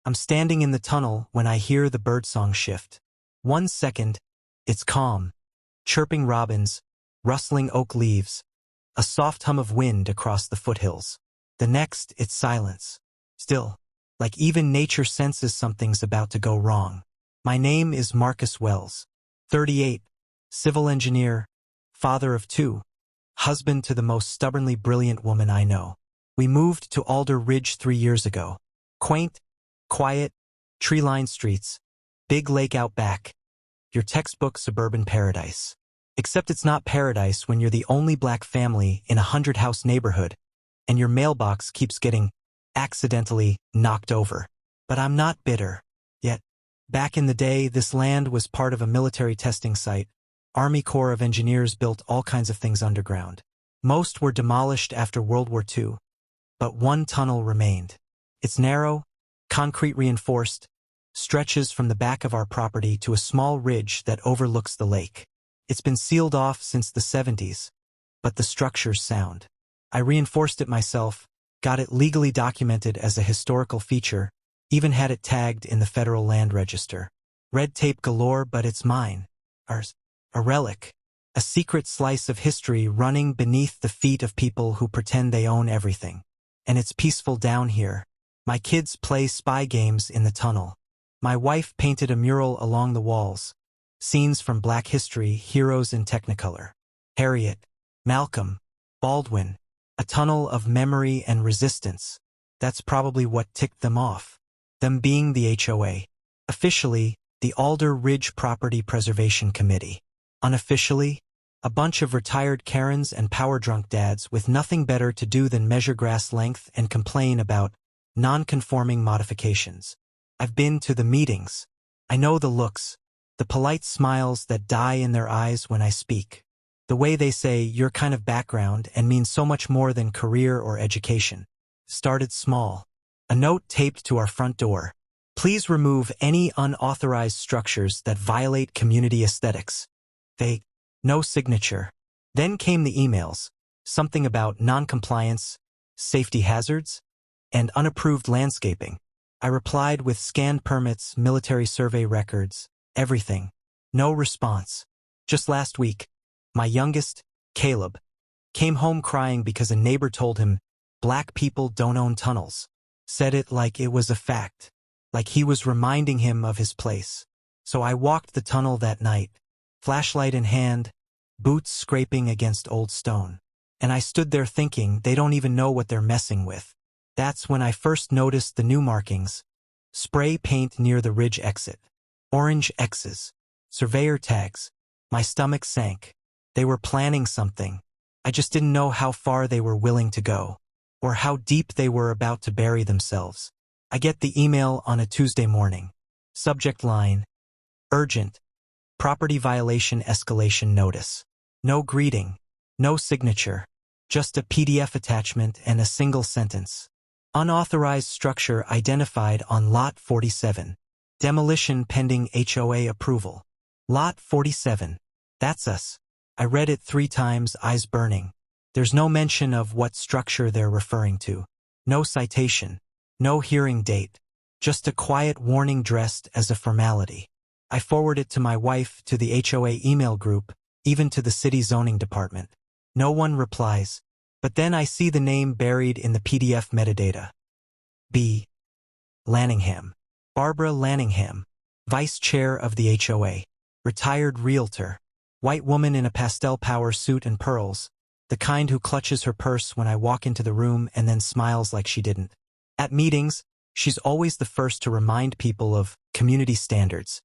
I'm standing in the tunnel when I hear the birdsong shift. 1 second, it's calm, chirping robins, rustling oak leaves, a soft hum of wind across the foothills. The next, it's silence. Still, like even nature senses something's about to go wrong. My name is Marcus Wells, 38, civil engineer, father of 2, husband to the most stubbornly brilliant woman I know. We moved to Alder Ridge 3 years ago. Quaint, quiet, tree-lined streets, big lake out back. Your textbook suburban paradise. Except it's not paradise when you're the only black family in a 100-house neighborhood, and your mailbox keeps getting accidentally knocked over. But I'm not bitter. Yet, back in the day, this land was part of a military testing site. Army Corps of Engineers built all kinds of things underground. Most were demolished after World War II. But one tunnel remained. It's narrow, concrete reinforced, stretches from the back of our property to a small ridge that overlooks the lake. It's been sealed off since the 70s, but the structure's sound. I reinforced it myself, got it legally documented as a historical feature, even had it tagged in the Federal Land Register. Red tape galore, but it's mine. Ours. A relic. A secret slice of history running beneath the feet of people who pretend they own everything. And it's peaceful down here. My kids play spy games in the tunnel. My wife painted a mural along the walls. Scenes from Black history, heroes in Technicolor. Harriet, Malcolm, Baldwin. A tunnel of memory and resistance. That's probably what ticked them off. Them being the HOA. Officially, the Alder Ridge Property Preservation Committee. Unofficially, a bunch of retired Karens and power-drunk dads with nothing better to do than measure grass length and complain about non-conforming modifications. I've been to the meetings. I know the looks, the polite smiles that die in their eyes when I speak. The way they say your kind of background and mean so much more than career or education. Started small. A note taped to our front door. Please remove any unauthorized structures that violate community aesthetics. No signature. Then came the emails. Something about non-compliance, safety hazards, and unapproved landscaping. I replied with scanned permits, military survey records, everything. No response. Just last week, my youngest, Caleb, came home crying because a neighbor told him, "Black people don't own tunnels." Said it like it was a fact, like he was reminding him of his place. So I walked the tunnel that night, flashlight in hand, boots scraping against old stone. And I stood there thinking they don't even know what they're messing with. That's when I first noticed the new markings. Spray paint near the ridge exit. Orange X's. Surveyor tags. My stomach sank. They were planning something. I just didn't know how far they were willing to go, or how deep they were about to bury themselves. I get the email on a Tuesday morning. Subject line: urgent. Property violation escalation notice. No greeting. No signature. Just a PDF attachment and a single sentence. Unauthorized structure identified on Lot 47. Demolition pending HOA approval. Lot 47. That's us. I read it 3 times, eyes burning. There's no mention of what structure they're referring to. No citation. No hearing date. Just a quiet warning dressed as a formality. I forward it to my wife, to the HOA email group, even to the city zoning department. No one replies. But then I see the name buried in the PDF metadata. B. Lanningham. Barbara Lanningham. Vice Chair of the HOA. Retired realtor. White woman in a pastel power suit and pearls. The kind who clutches her purse when I walk into the room and then smiles like she didn't. At meetings, she's always the first to remind people of community standards,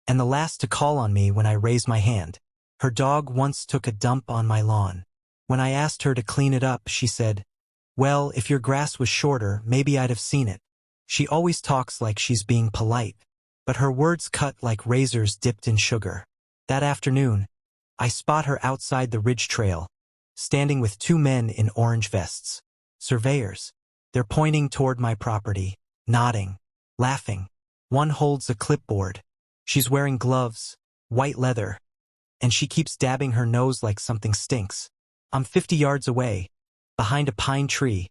and the last to call on me when I raise my hand. Her dog once took a dump on my lawn. When I asked her to clean it up, she said, "Well, if your grass was shorter, maybe I'd have seen it." She always talks like she's being polite, but her words cut like razors dipped in sugar. That afternoon, I spot her outside the ridge trail, standing with 2 men in orange vests. Surveyors. They're pointing toward my property, nodding, laughing. One holds a clipboard. She's wearing gloves, white leather, and she keeps dabbing her nose like something stinks. I'm 50 yards away, behind a pine tree,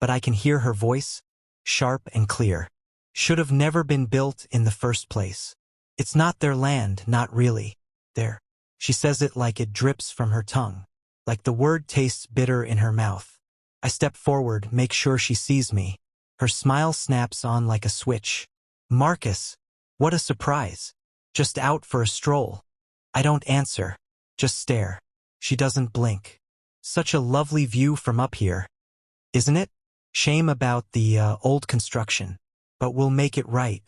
but I can hear her voice, sharp and clear. should have never been built in the first place. It's not their land, not really. There. She says it like it drips from her tongue, like the word tastes bitter in her mouth. I step forward, make sure she sees me. Her smile snaps on like a switch. Marcus, what a surprise. Just out for a stroll. I don't answer, just stare. She doesn't blink. Such a lovely view from up here, isn't it? Shame about the old construction, but we'll make it right.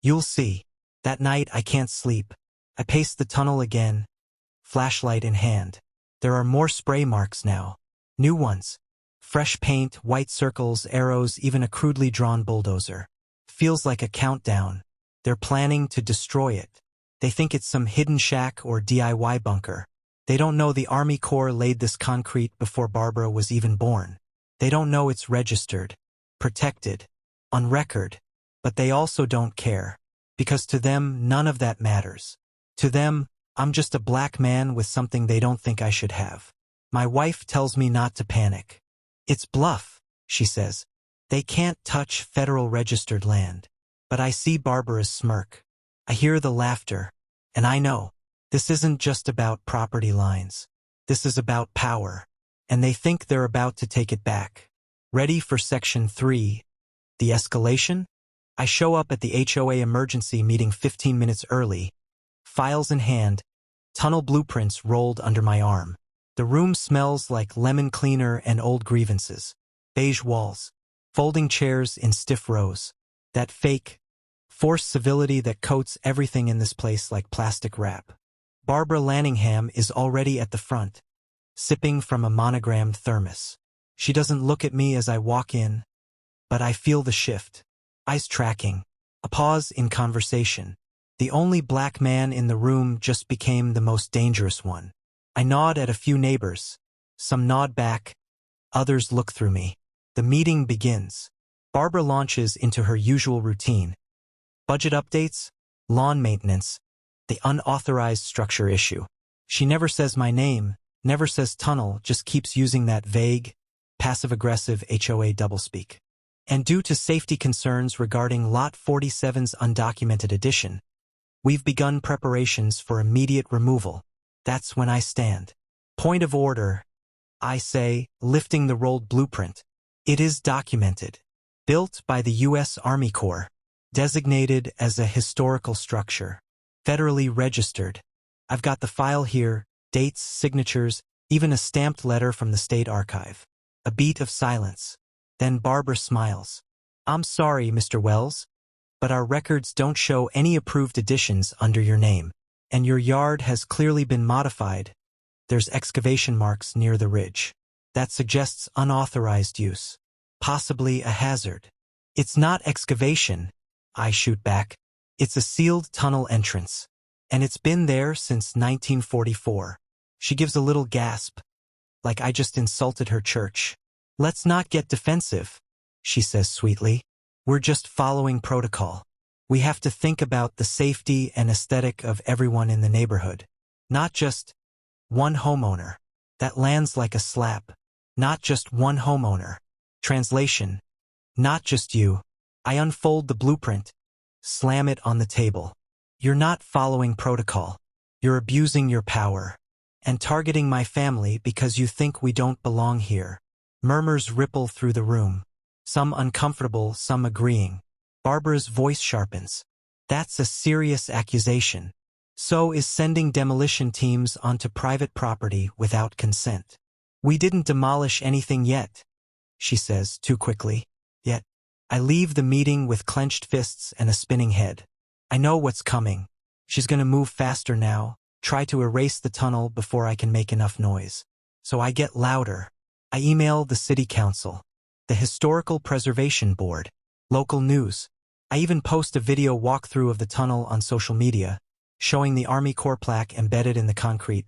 You'll see. That night I can't sleep. I pace the tunnel again, flashlight in hand. There are more spray marks now. New ones. Fresh paint, white circles, arrows, even a crudely drawn bulldozer. Feels like a countdown. They're planning to destroy it. They think it's some hidden shack or DIY bunker. They don't know the Army Corps laid this concrete before Barbara was even born. They don't know it's registered, protected, on record. But they also don't care. Because to them, none of that matters. To them, I'm just a black man with something they don't think I should have. My wife tells me not to panic. It's bluff, she says. They can't touch federal registered land. But I see Barbara's smirk. I hear the laughter. And I know, this isn't just about property lines. This is about power. And they think they're about to take it back. Ready for Section 3. The escalation? I show up at the HOA emergency meeting 15 minutes early, files in hand, tunnel blueprints rolled under my arm. The room smells like lemon cleaner and old grievances. Beige walls, folding chairs in stiff rows. That fake, forced civility that coats everything in this place like plastic wrap. Barbara Lanningham is already at the front, sipping from a monogrammed thermos. She doesn't look at me as I walk in, but I feel the shift. Eyes tracking. A pause in conversation. The only black man in the room just became the most dangerous one. I nod at a few neighbors. Some nod back. Others look through me. The meeting begins. Barbara launches into her usual routine. Budget updates, lawn maintenance, the unauthorized structure issue. She never says my name, never says tunnel, just keeps using that vague, passive-aggressive HOA doublespeak. And due to safety concerns regarding Lot 47's undocumented addition, we've begun preparations for immediate removal. That's when I stand. Point of order, I say, lifting the rolled blueprint. It is documented. Built by the U.S. Army Corps. Designated as a historical structure. Federally registered. I've got the file here, dates, signatures, even a stamped letter from the State Archive. A beat of silence. Then Barbara smiles. I'm sorry, Mr. Wells, but our records don't show any approved additions under your name. And your yard has clearly been modified. There's excavation marks near the ridge. That suggests unauthorized use. Possibly a hazard. It's not excavation, I shoot back. It's a sealed tunnel entrance. And it's been there since 1944. She gives a little gasp, like I just insulted her church. Let's not get defensive, she says sweetly. We're just following protocol. We have to think about the safety and aesthetic of everyone in the neighborhood. Not just one homeowner. That lands like a slap. Not just one homeowner. Translation. Not just you. I unfold the blueprint, slam it on the table. You're not following protocol. You're abusing your power. And targeting my family because you think we don't belong here. Murmurs ripple through the room. Some uncomfortable, some agreeing. Barbara's voice sharpens. That's a serious accusation. So is sending demolition teams onto private property without consent. We didn't demolish anything yet, she says too quickly. Yet, I leave the meeting with clenched fists and a spinning head. I know what's coming. She's gonna move faster now, try to erase the tunnel before I can make enough noise. So I get louder. I email the city council, the Historical Preservation Board, local news. I even post a video walkthrough of the tunnel on social media, showing the Army Corps plaque embedded in the concrete,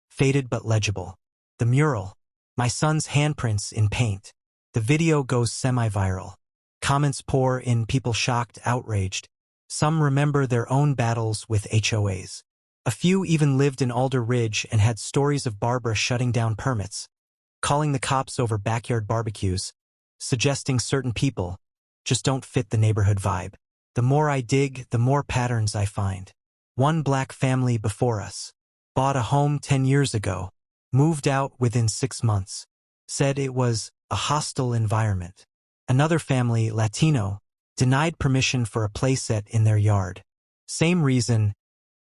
faded but legible. The mural, my son's handprints in paint. The video goes semi-viral. Comments pour in, people shocked, outraged. Some remember their own battles with HOAs. A few even lived in Alder Ridge and had stories of Barbara shutting down permits, calling the cops over backyard barbecues, suggesting certain people just don't fit the neighborhood vibe. The more I dig, the more patterns I find. One black family before us. Bought a home 10 years ago. Moved out within 6 months. Said it was a hostile environment. Another family, Latino, denied permission for a playset in their yard. Same reason,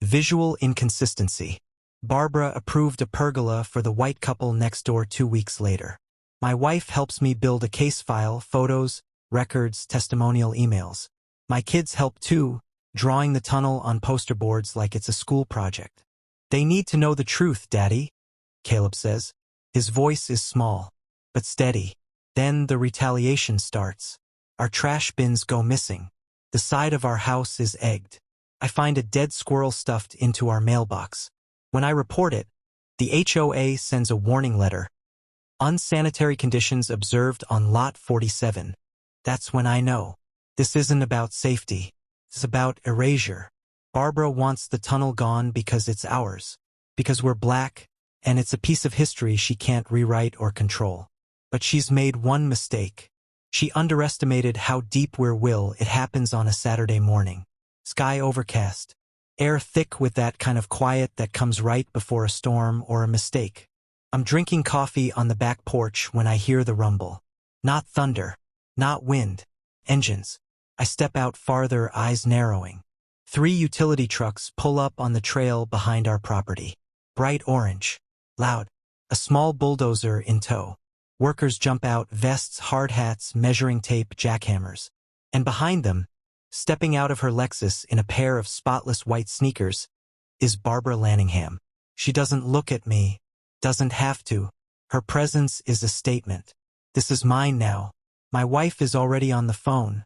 visual inconsistency. Barbara approved a pergola for the white couple next door 2 weeks later. My wife helps me build a case file, photos, records, testimonial emails. My kids help too, drawing the tunnel on poster boards like it's a school project. They need to know the truth, Daddy, Caleb says. His voice is small, but steady. Then the retaliation starts. Our trash bins go missing. The side of our house is egged. I find a dead squirrel stuffed into our mailbox. When I report it, the HOA sends a warning letter. Unsanitary conditions observed on Lot 47. That's when I know. This isn't about safety. It's about erasure. Barbara wants the tunnel gone because it's ours. Because we're black, and it's a piece of history she can't rewrite or control. But she's made one mistake. She underestimated how deep we're will it happens on a Saturday morning. Sky overcast. Air thick with that kind of quiet that comes right before a storm or a mistake. I'm drinking coffee on the back porch when I hear the rumble. Not thunder. Not wind. Engines. I step out farther, eyes narrowing. 3 utility trucks pull up on the trail behind our property. Bright orange. Loud. A small bulldozer in tow. Workers jump out, vests, hard hats, measuring tape, jackhammers. And behind them, stepping out of her Lexus in a pair of spotless white sneakers, is Barbara Lanningham. She doesn't look at me. Doesn't have to. Her presence is a statement. This is mine now. My wife is already on the phone.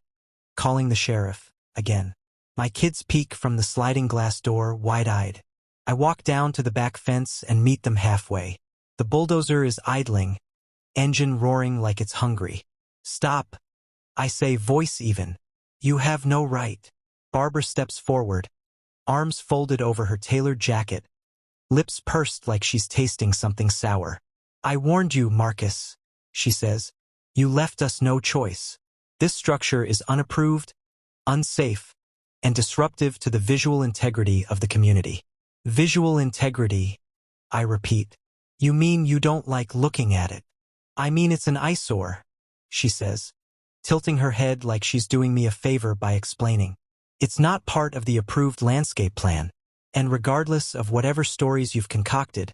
Calling the sheriff. Again. My kids peek from the sliding glass door, wide-eyed. I walk down to the back fence and meet them halfway. The bulldozer is idling, engine roaring like it's hungry. Stop. I say, voice even. You have no right. Barbara steps forward, arms folded over her tailored jacket, lips pursed like she's tasting something sour. I warned you, Marcus, she says. You left us no choice. This structure is unapproved, unsafe, and disruptive to the visual integrity of the community. Visual integrity, I repeat. You mean you don't like looking at it? I mean it's an eyesore, she says, tilting her head like she's doing me a favor by explaining. It's not part of the approved landscape plan, and regardless of whatever stories you've concocted,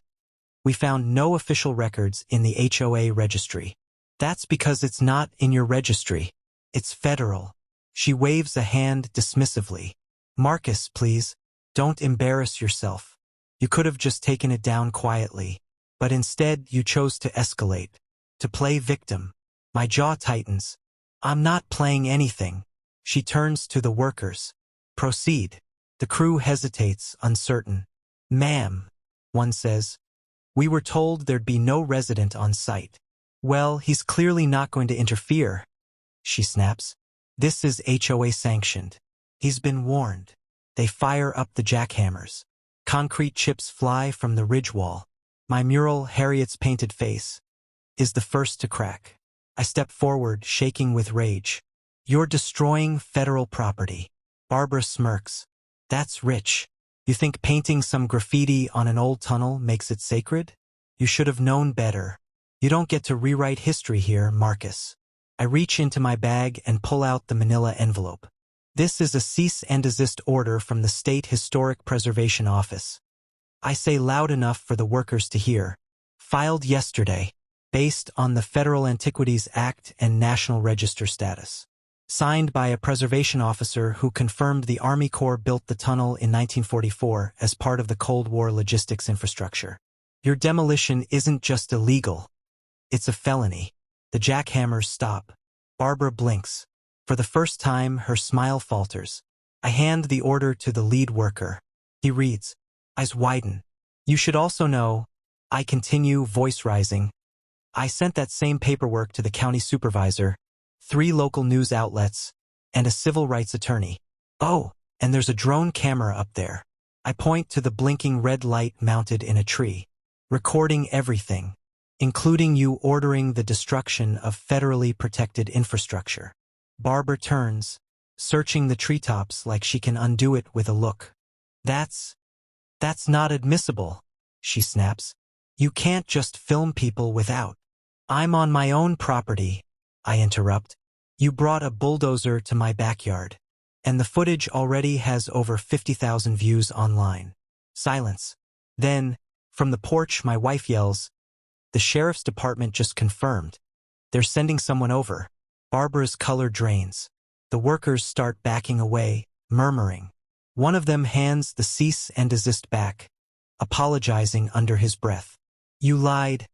we found no official records in the HOA registry. That's because it's not in your registry. It's federal. She waves a hand dismissively. Marcus, please, don't embarrass yourself. You could have just taken it down quietly, but instead you chose to escalate, to play victim. My jaw tightens. I'm not playing anything. She turns to the workers. Proceed. The crew hesitates, uncertain. Ma'am, one says. We were told there'd be no resident on site. Well, he's clearly not going to interfere, she snaps. This is HOA sanctioned. He's been warned. They fire up the jackhammers. Concrete chips fly from the ridge wall. My mural, Harriet's painted face, is the first to crack. I step forward, shaking with rage. You're destroying federal property. Barbara smirks. That's rich. You think painting some graffiti on an old tunnel makes it sacred? You should have known better. You don't get to rewrite history here, Marcus. I reach into my bag and pull out the manila envelope. This is a cease and desist order from the State Historic Preservation Office. I say loud enough for the workers to hear. Filed yesterday, based on the Federal Antiquities Act and National Register status. Signed by a preservation officer who confirmed the Army Corps built the tunnel in 1944 as part of the Cold War logistics infrastructure. Your demolition isn't just illegal. It's a felony. The jackhammers stop. Barbara blinks. For the first time, her smile falters. I hand the order to the lead worker. He reads. Eyes widen. You should also know, I continue, voice rising. I sent that same paperwork to the county supervisor, 3 local news outlets, and a civil rights attorney. Oh, and there's a drone camera up there. I point to the blinking red light mounted in a tree. Recording everything, including you ordering the destruction of federally protected infrastructure. Barbara turns, searching the treetops like she can undo it with a look. That's not admissible, she snaps. You can't just film people without. I'm on my own property, I interrupt. You brought a bulldozer to my backyard. And the footage already has over 50,000 views online. Silence. Then, from the porch, my wife yells, "The sheriff's department just confirmed. They're sending someone over." Barbara's color drains. The workers start backing away, murmuring. One of them hands the cease and desist back, apologizing under his breath. "You lied,"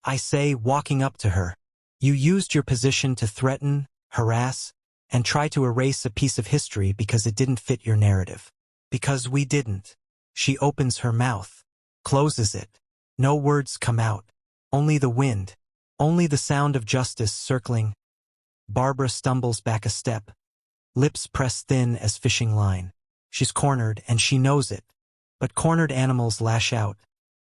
I say, walking up to her. "You used your position to threaten, harass, and try to erase a piece of history because it didn't fit your narrative. Because we didn't." She opens her mouth, closes it. No words come out. Only the wind. Only the sound of justice circling. Barbara stumbles back a step. Lips pressed thin as fishing line. She's cornered, and she knows it. But cornered animals lash out.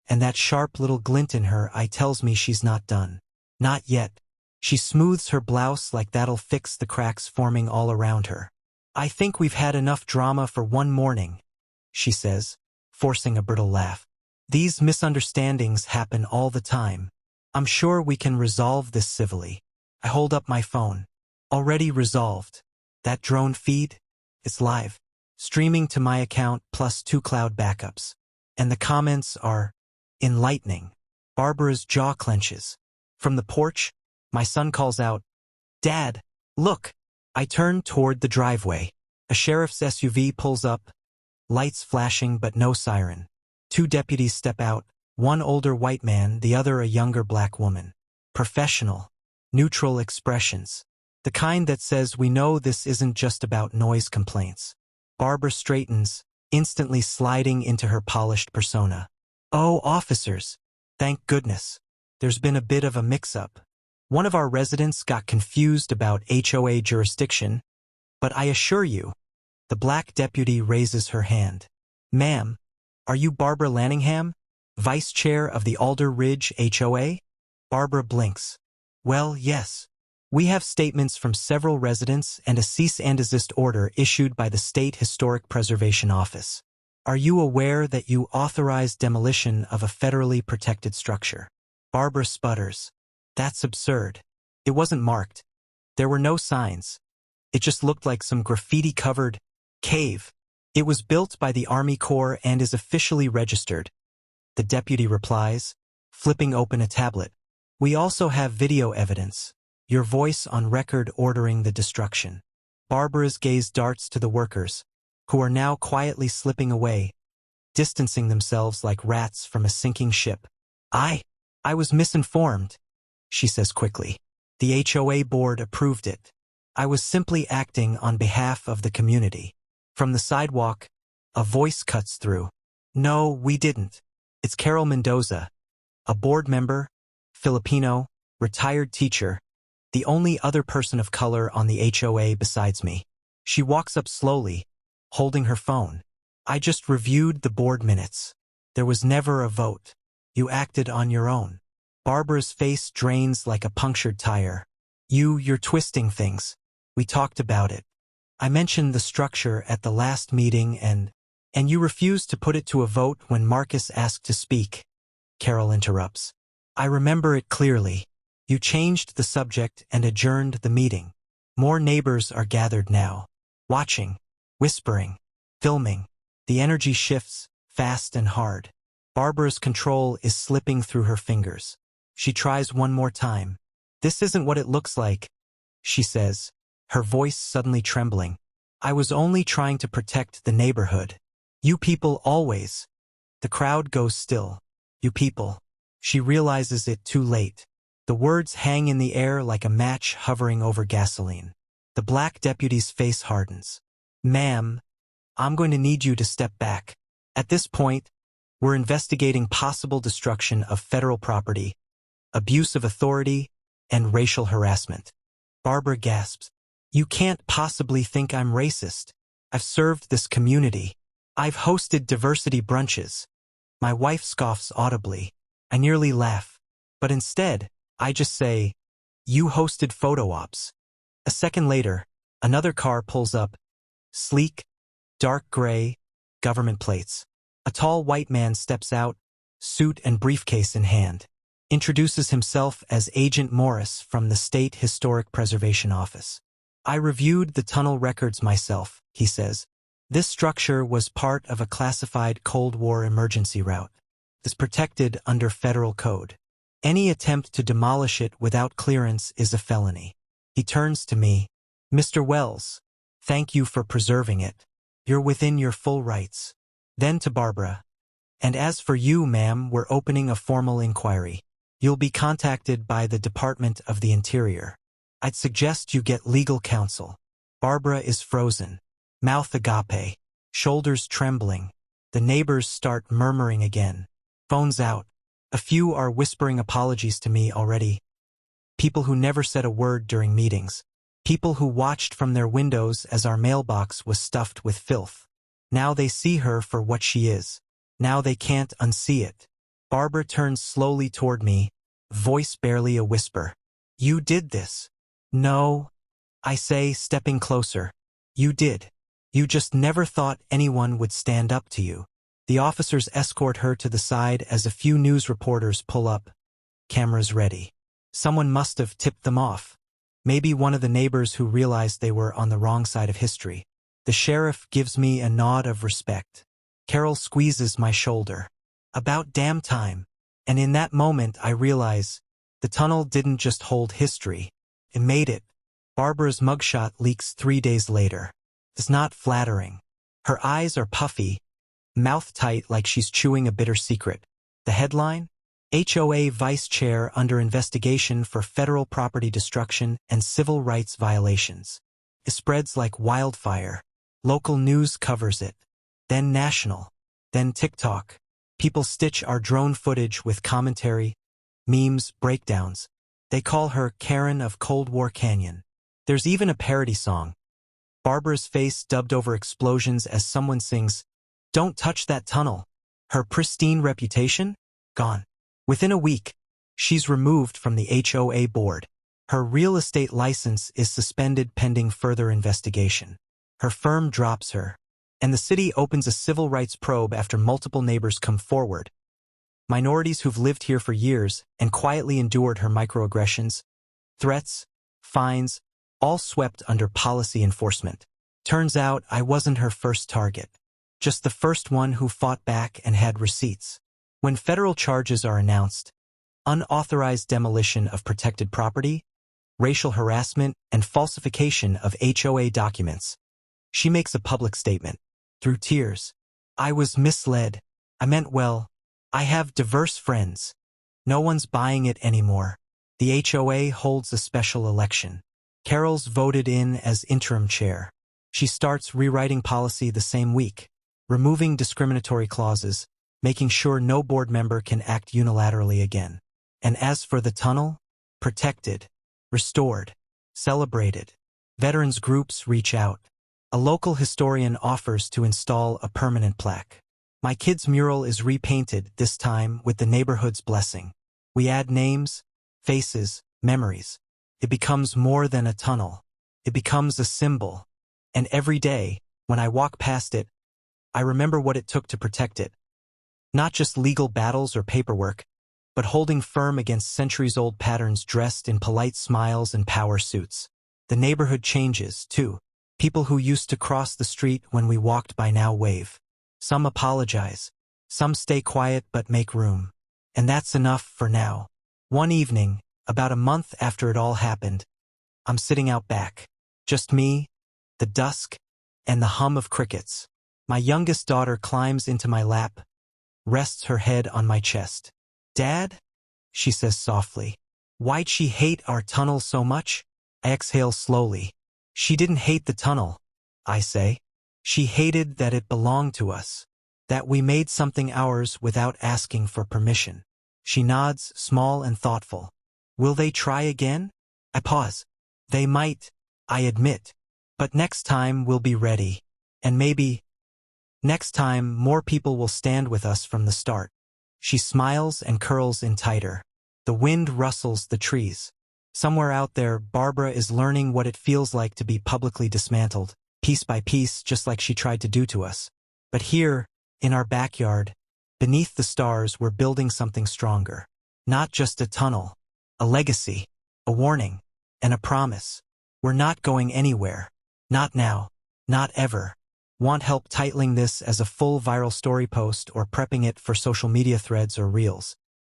And that sharp little glint in her eye tells me she's not done. Not yet. She smooths her blouse like that'll fix the cracks forming all around her. "I think we've had enough drama for one morning," she says, forcing a brittle laugh. "These misunderstandings happen all the time. I'm sure we can resolve this civilly." I hold up my phone. Already resolved. That drone feed? It's live. Streaming to my account plus 2 cloud backups. And the comments are enlightening. Barbara's jaw clenches. From the porch, my son calls out, "Dad, look!" I turn toward the driveway. A sheriff's SUV pulls up, lights flashing but no siren. 2 deputies step out, one older white man, the other a younger black woman. Professional, neutral expressions. The kind that says we know this isn't just about noise complaints. Barbara straightens, instantly sliding into her polished persona. "Oh, officers, thank goodness. There's been a bit of a mix-up. One of our residents got confused about HOA jurisdiction, but I assure you," the black deputy raises her hand. "Ma'am, are you Barbara Lanningham, vice chair of the Alder Ridge HOA?" Barbara blinks. "Well, yes. We have statements from several residents and a cease and desist order issued by the State Historic Preservation Office. Are you aware that you authorized demolition of a federally protected structure?" Barbara sputters. "That's absurd. It wasn't marked. There were no signs. It just looked like some graffiti-covered cave. It was built by the Army Corps and is officially registered," the deputy replies, flipping open a tablet. "We also have video evidence. Your voice on record ordering the destruction." Barbara's gaze darts to the workers, who are now quietly slipping away, distancing themselves like rats from a sinking ship. I was misinformed," she says quickly. "The HOA board approved it. I was simply acting on behalf of the community." From the sidewalk, a voice cuts through. "No, we didn't. It's Carol Mendoza, a board member, Filipino, retired teacher, the only other person of color on the HOA besides me." She walks up slowly, holding her phone. "I just reviewed the board minutes. There was never a vote. You acted on your own." Barbara's face drains like a punctured tire. You're twisting things. We talked about it. I mentioned the structure at the last meeting and you refused to put it to a vote when Marcus asked to speak," Carol interrupts. "I remember it clearly. You changed the subject and adjourned the meeting. More neighbors are gathered now, watching, whispering, filming. The energy shifts, fast and hard. Barbara's control is slipping through her fingers. She tries one more time. "This isn't what it looks like," she says, her voice suddenly trembling. "I was only trying to protect the neighborhood. You people always." The crowd goes still. "You people." She realizes it too late. The words hang in the air like a match hovering over gasoline. The black deputy's face hardens. "Ma'am, I'm going to need you to step back. At this point, we're investigating possible destruction of federal property, abuse of authority, and racial harassment." Barbara gasps. "You can't possibly think I'm racist. I've served this community. I've hosted diversity brunches." My wife scoffs audibly. I nearly laugh. But instead, I just say, "You hosted photo ops." A second later, Another car pulls up. Sleek, dark gray, government plates. A tall white man steps out, suit and briefcase in hand. Introduces himself as Agent Morris from the State Historic Preservation Office. I reviewed the tunnel records myself, he says. This structure was part of a classified Cold War emergency route. It's protected under federal code. Any attempt to demolish it without clearance is a felony. He turns to me. Mr. Wells, thank you for preserving it. You're within your full rights. Then to Barbara. And as for you, ma'am, we're opening a formal inquiry. You'll be contacted by the Department of the Interior. I'd suggest you get legal counsel. Barbara is frozen. Mouth agape. Shoulders trembling. The neighbors start murmuring again. Phones out. A few are whispering apologies to me already. People who never said a word during meetings. People who watched from their windows as our mailbox was stuffed with filth. Now they see her for what she is. Now they can't unsee it. Barbara turns slowly toward me, voice barely a whisper. You did this. No, I say, stepping closer. You did. You just never thought anyone would stand up to you. The officers escort her to the side as a few news reporters pull up. Cameras ready. Someone must have tipped them off. Maybe one of the neighbors who realized they were on the wrong side of history. The sheriff gives me a nod of respect. Carol squeezes my shoulder. About damn time. And in that moment I realize the tunnel didn't just hold history. It made it. Barbara's mugshot leaks 3 days later. It's not flattering. Her eyes are puffy, mouth tight like she's chewing a bitter secret. The headline? HOA Vice Chair under investigation for federal property destruction and civil rights violations. It spreads like wildfire. Local news covers it. Then national. Then TikTok. People stitch our drone footage with commentary, memes, breakdowns. They call her Karen of Cold War Canyon. There's even a parody song. Barbara's face dubbed over explosions as someone sings, "Don't touch that tunnel." Her pristine reputation? Gone. Within a week, she's removed from the HOA board. Her real estate license is suspended pending further investigation. Her firm drops her. And the city opens a civil rights probe after multiple neighbors come forward. Minorities who've lived here for years and quietly endured her microaggressions, threats, fines, all swept under policy enforcement. Turns out I wasn't her first target. Just the first one who fought back and had receipts. When federal charges are announced, unauthorized demolition of protected property, racial harassment, and falsification of HOA documents, she makes a public statement. Through tears. I was misled. I meant well. I have diverse friends. No one's buying it anymore. The HOA holds a special election. Carol's voted in as interim chair. She starts rewriting policy the same week, removing discriminatory clauses, making sure no board member can act unilaterally again. And as for the tunnel, protected, restored, celebrated. Veterans groups reach out. A local historian offers to install a permanent plaque. My kid's mural is repainted, this time with the neighborhood's blessing. We add names, faces, memories. It becomes more than a tunnel. It becomes a symbol. And every day, when I walk past it, I remember what it took to protect it. Not just legal battles or paperwork, but holding firm against centuries-old patterns dressed in polite smiles and power suits. The neighborhood changes, too. People who used to cross the street when we walked by now wave. Some apologize. Some stay quiet but make room. And that's enough for now. One evening, about a month after it all happened, I'm sitting out back. Just me, the dusk, and the hum of crickets. My youngest daughter climbs into my lap, rests her head on my chest. Dad? She says softly. Why'd she hate our tunnel so much? I exhale slowly. She didn't hate the tunnel, I say. She hated that it belonged to us, that we made something ours without asking for permission. She nods, small and thoughtful. Will they try again? I pause. They might, I admit. But next time we'll be ready. And maybe, next time more people will stand with us from the start. She smiles and curls in tighter. The wind rustles the trees. Somewhere out there, Barbara is learning what it feels like to be publicly dismantled, piece by piece, just like she tried to do to us. But here, in our backyard, beneath the stars, we're building something stronger. Not just a tunnel, a legacy, a warning, and a promise. We're not going anywhere. Not now. Not ever. Want help titling this as a full viral story post or prepping it for social media threads or reels?